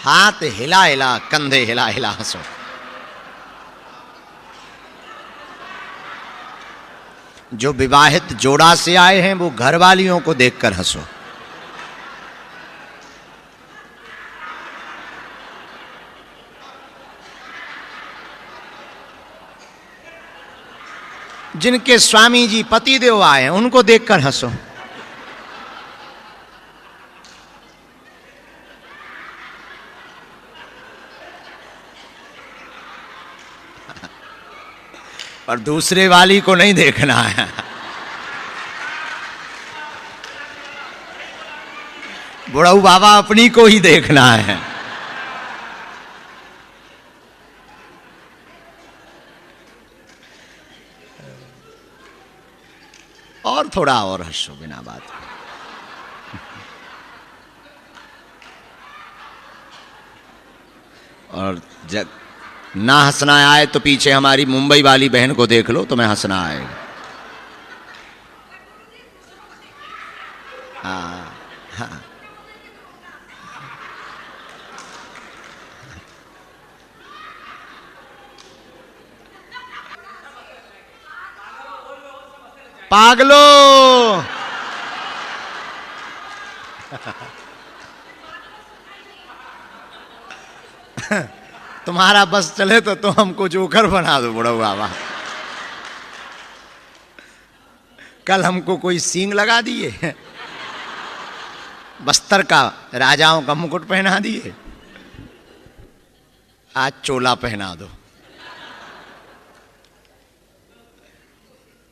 हाथ हिला हिला, कंधे हिला हिला हंसो। जो विवाहित जोड़ा से आए हैं वो घरवालियों को देखकर हंसो। जिनके स्वामी जी पतिदेव आए हैं उनको देखकर हंसो। पर दूसरे वाली को नहीं देखना है। बुढ़ऊ बाबा अपनी को ही देखना है। और थोड़ा और हंसो बिना बात। और जब ना हंसना आए तो पीछे हमारी मुंबई वाली बहन को देख लो, तुम्हें हंसना आएगा। हाँ हाँ। पागलो तुम्हारा बस चले तो तुम हमको जोकर बना दो बुढ़ऊ बाबा। कल हमको कोई सींग लगा दिए, बस्तर का राजाओं का मुकुट पहना दिए, आज चोला पहना दो।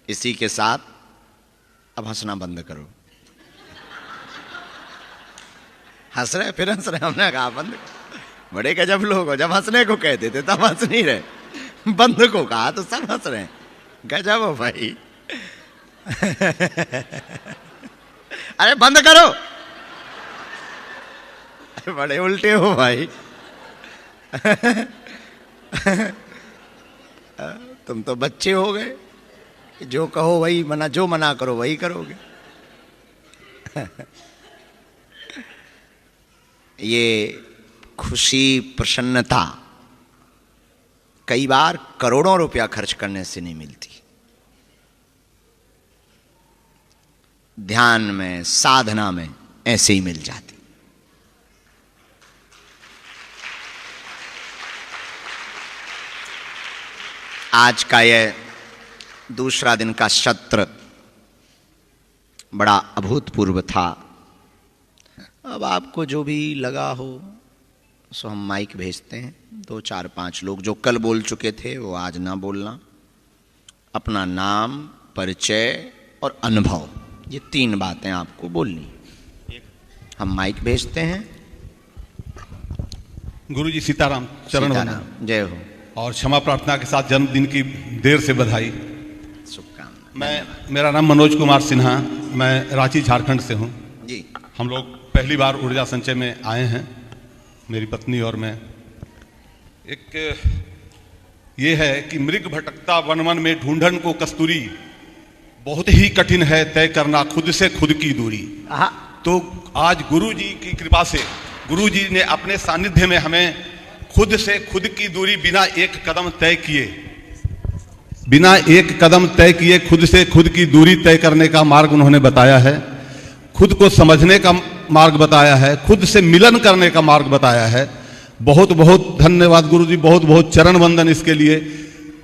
इसी के साथ अब हंसना बंद करो। हंस रहे फिर हंस रहे, हमने कहा बंद। बड़े गजब लोग हो, जब हंसने को कहते थे तब हंस नहीं रहे, बंद को कहा तो सब हंस रहे हैं। गजब हो भाई। अरे बंद करो। अरे बड़े उल्टे हो भाई। तुम तो बच्चे हो गए, जो कहो वही मना, जो मना करो वही करोगे। ये खुशी प्रसन्नता कई बार करोड़ों रुपया खर्च करने से नहीं मिलती। ध्यान में, साधना में ऐसे ही मिल जाती। आज का यह दूसरा दिन का सत्र बड़ा अभूतपूर्व था। अब आपको जो भी लगा हो सो हम माइक भेजते हैं। 2, 4, 5 लोग जो कल बोल चुके थे वो आज ना बोलना। अपना नाम, परिचय और अनुभव, ये 3 बातें आपको बोलनी। हम माइक भेजते हैं। गुरुजी सीताराम, चरण वंदन, जय हो। और क्षमा प्रार्थना के साथ जन्मदिन की देर से बधाई। शुभकामनाएं। मेरा नाम मनोज कुमार सिन्हा, मैं रांची झारखंड से हूँ जी। हम लोग पहली बार ऊर्जा संचय में आए हैं, मेरी पत्नी और मैं। एक ये है कि मृग भटकता वन वन में ढूंढन को कस्तूरी, बहुत ही कठिन है तय करना खुद से खुद की दूरी। तो आज गुरु जी की कृपा से, गुरु जी ने अपने सानिध्य में हमें खुद से खुद की दूरी बिना एक कदम तय किए, खुद से खुद की दूरी तय करने का मार्ग उन्होंने बताया है। खुद को समझने का मार्ग बताया है, खुद से मिलन करने का मार्ग बताया है। बहुत बहुत धन्यवाद गुरु जी, बहुत बहुत चरण वंदन इसके लिए।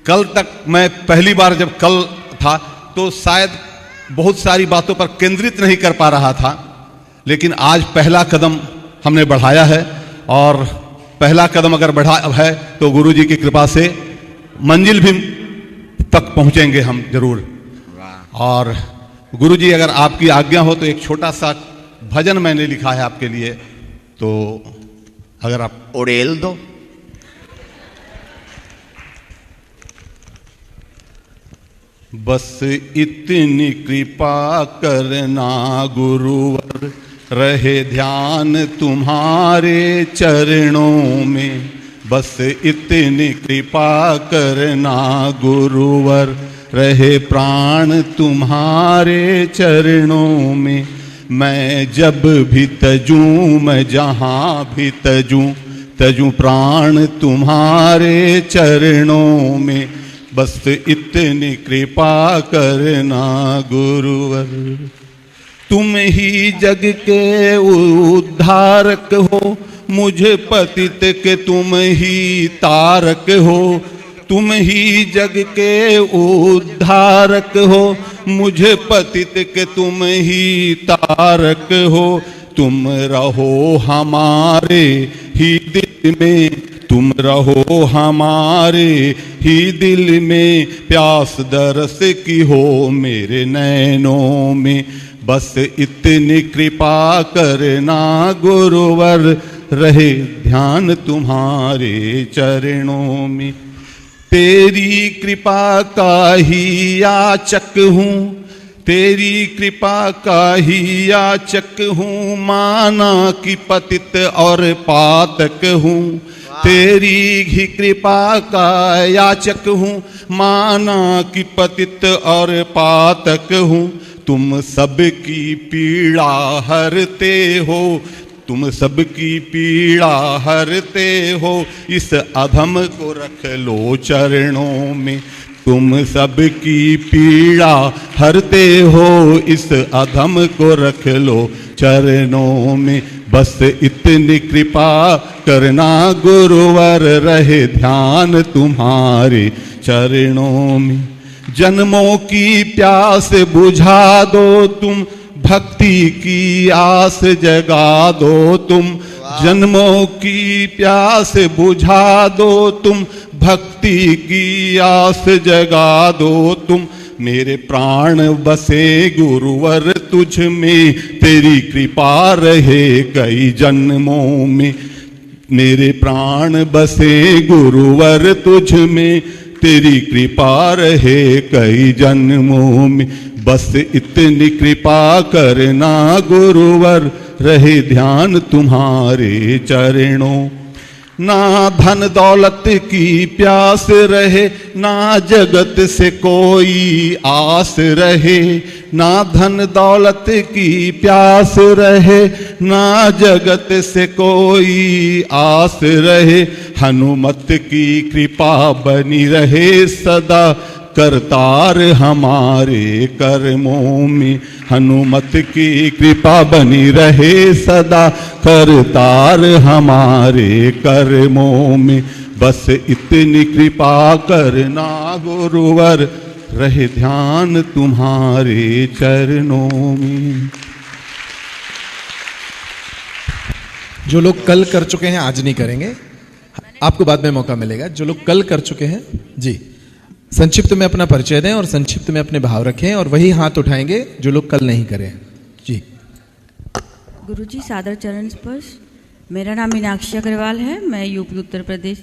कल तक मैं पहली बार जब कल था तो शायद बहुत सारी बातों पर केंद्रित नहीं कर पा रहा था, लेकिन आज पहला कदम हमने बढ़ाया है। और पहला कदम अगर बढ़ा है तो गुरु जी की कृपा से मंजिल भी तक पहुंचेंगे हम जरूर। और गुरु जी अगर आपकी आज्ञा हो तो एक छोटा सा भजन मैंने लिखा है आपके लिए, तो अगर आप उड़ेल दो। बस इतनी कृपा करना गुरुवर, रहे ध्यान तुम्हारे चरणों में। बस इतनी कृपा करना गुरुवर, रहे प्राण तुम्हारे चरणों में। मैं जब भी तजूं, मैं जहाँ भी तजूं, तजू प्राण तुम्हारे चरणों में, बस इतनी कृपा करना गुरुवर। तुम ही जग के उद्धारक हो, मुझे पतित के तुम ही तारक हो। तुम ही जग के उद्धारक हो, मुझे पतित के तुम ही तारक हो। तुम रहो हमारे ही दिल में, तुम रहो हमारे ही दिल में, प्यास दरस की हो मेरे नैनों में, बस इतनी कृपा करना गुरुवर, रहे ध्यान तुम्हारे चरणों में। तेरी कृपा का ही याचक हूँ, तेरी कृपा का ही याचक हूँ, माना कि पतित और पातक हूँ। तेरी ही कृपा का याचक हूँ, माना कि पतित और पातक हूँ। तुम सबकी पीड़ा हरते हो, तुम सबकी पीड़ा हरते हो, इस अधम को रख लो चरणों में। तुम सबकी पीड़ा हरते हो, इस अधम को रख लो चरणों में, बस इतनी कृपा करना गुरुवर, रहे ध्यान तुम्हारे चरणों में। जन्मों की प्यास बुझा दो तुम, भक्ति की आस जगा दो तुम। जन्मों की प्यास बुझा दो तुम, भक्ति की आस जगा दो तुम। मेरे प्राण बसे गुरुवर तुझ में, तेरी कृपा रहे कई जन्मों में। मेरे प्राण बसे गुरुवर तुझ में, तेरी कृपा रहे कई जन्मों में, बस इतनी कृपा करना गुरुवर, रहे ध्यान तुम्हारे चरणों। ना धन दौलत की प्यास रहे, ना जगत से कोई आस रहे। ना धन दौलत की प्यास रहे, ना जगत से कोई आस रहे। हनुमत की कृपा बनी रहे सदा, करतार हमारे कर्मों में। हनुमत की कृपा बनी रहे सदा, करतार हमारे कर्मों में, बस इतनी कृपा करना गुरुवर, रहे ध्यान तुम्हारे चरणों में। जो लोग कल कर चुके हैं आज नहीं करेंगे, आपको बाद में मौका मिलेगा। जो लोग कल कर चुके हैं जी, संक्षिप्त में अपना परिचय दें और संक्षिप्त में अपने भाव रखें, और वही हाथ उठाएंगे जो लोग कल नहीं करें जी। गुरुजी सादर चरण स्पर्श। मेरा नाम मीनाक्षी अग्रवाल है, मैं यूपी उत्तर प्रदेश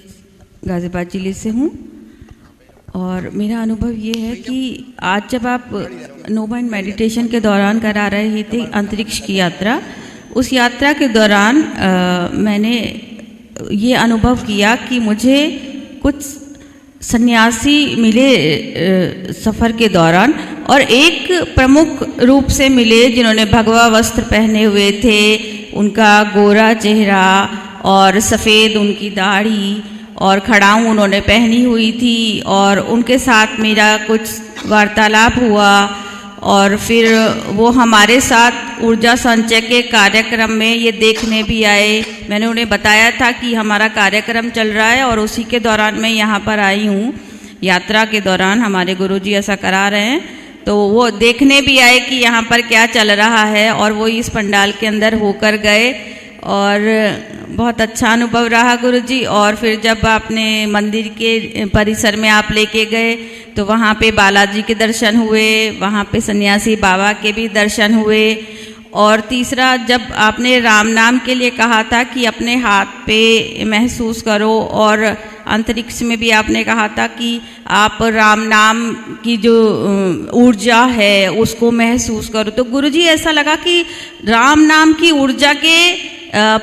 गाजियाबाद जिले से हूँ। और मेरा अनुभव ये है कि आज जब आप नो माइंड मेडिटेशन के दौरान करा रहे थे अंतरिक्ष की यात्रा, उस यात्रा के दौरान मैंने ये अनुभव किया कि मुझे कुछ सन्यासी मिले सफ़र के दौरान, और एक प्रमुख रूप से मिले जिन्होंने भगवा वस्त्र पहने हुए थे, उनका गोरा चेहरा और सफ़ेद उनकी दाढ़ी और खड़ाऊँ उन्होंने पहनी हुई थी, और उनके साथ मेरा कुछ वार्तालाप हुआ। और फिर वो हमारे साथ ऊर्जा संचय के कार्यक्रम में ये देखने भी आए। मैंने उन्हें बताया था कि हमारा कार्यक्रम चल रहा है और उसी के दौरान मैं यहाँ पर आई हूँ। यात्रा के दौरान हमारे गुरुजी ऐसा करा रहे हैं, तो वो देखने भी आए कि यहाँ पर क्या चल रहा है, और वो इस पंडाल के अंदर होकर गए और बहुत अच्छा अनुभव रहा गुरुजी। और फिर जब आपने मंदिर के परिसर में आप लेके गए तो वहाँ पे बालाजी के दर्शन हुए, वहाँ पे सन्यासी बाबा के भी दर्शन हुए। और तीसरा, जब आपने राम नाम के लिए कहा था कि अपने हाथ पे महसूस करो, और अंतरिक्ष में भी आपने कहा था कि आप राम नाम की जो ऊर्जा है उसको महसूस करो, तो गुरुजी ऐसा लगा कि राम नाम की ऊर्जा के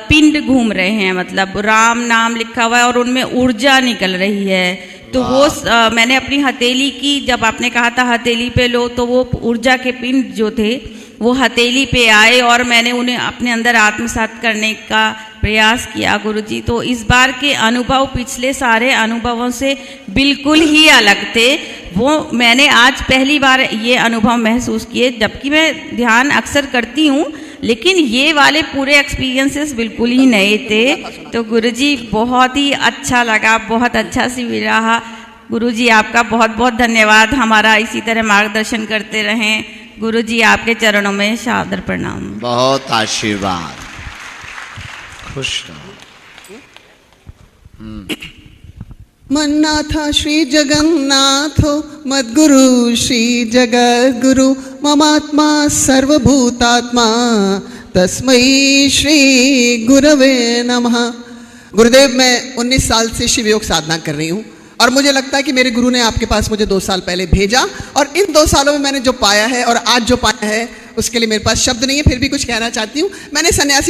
पिंड घूम रहे हैं, मतलब राम नाम लिखा हुआ है और उनमें ऊर्जा निकल रही है। तो वो मैंने अपनी हथेली की, जब आपने कहा था हथेली पे लो, तो वो ऊर्जा के पिंड जो थे वो हथेली पे आए और मैंने उन्हें अपने अंदर आत्मसात करने का प्रयास किया गुरुजी, तो इस बार के अनुभव पिछले सारे अनुभवों से बिल्कुल ही अलग थे। वो मैंने आज पहली बार ये अनुभव महसूस किए, जबकि मैं ध्यान अक्सर करती हूँ, लेकिन ये वाले पूरे एक्सपीरियंसेस बिल्कुल ही नए थे। तो गुरुजी बहुत ही अच्छा लगा, बहुत अच्छा शिविर रहा। गुरुजी आपका बहुत बहुत धन्यवाद, हमारा इसी तरह मार्गदर्शन करते रहें। गुरुजी आपके चरणों में सादर प्रणाम। बहुत आशीर्वाद, खुश रहो। मन्नाथ श्री जगन्नाथो मद्गुरु श्री जगद्गुरु ममात्मा सर्वभूतात्मा तस्मै श्री गुरवे नमः। गुरुदेव, मैं 19 साल से शिव योग साधना कर रही हूँ और मुझे लगता है कि मेरे गुरु ने आपके पास मुझे 2 साल पहले भेजा, और इन 2 सालों में मैंने जो पाया है और आज जो पाया है उसके लिए मेरे पास शब्द नहीं है, फिर भी कुछ कहना चाहती हूँ। मैंने सन्यासी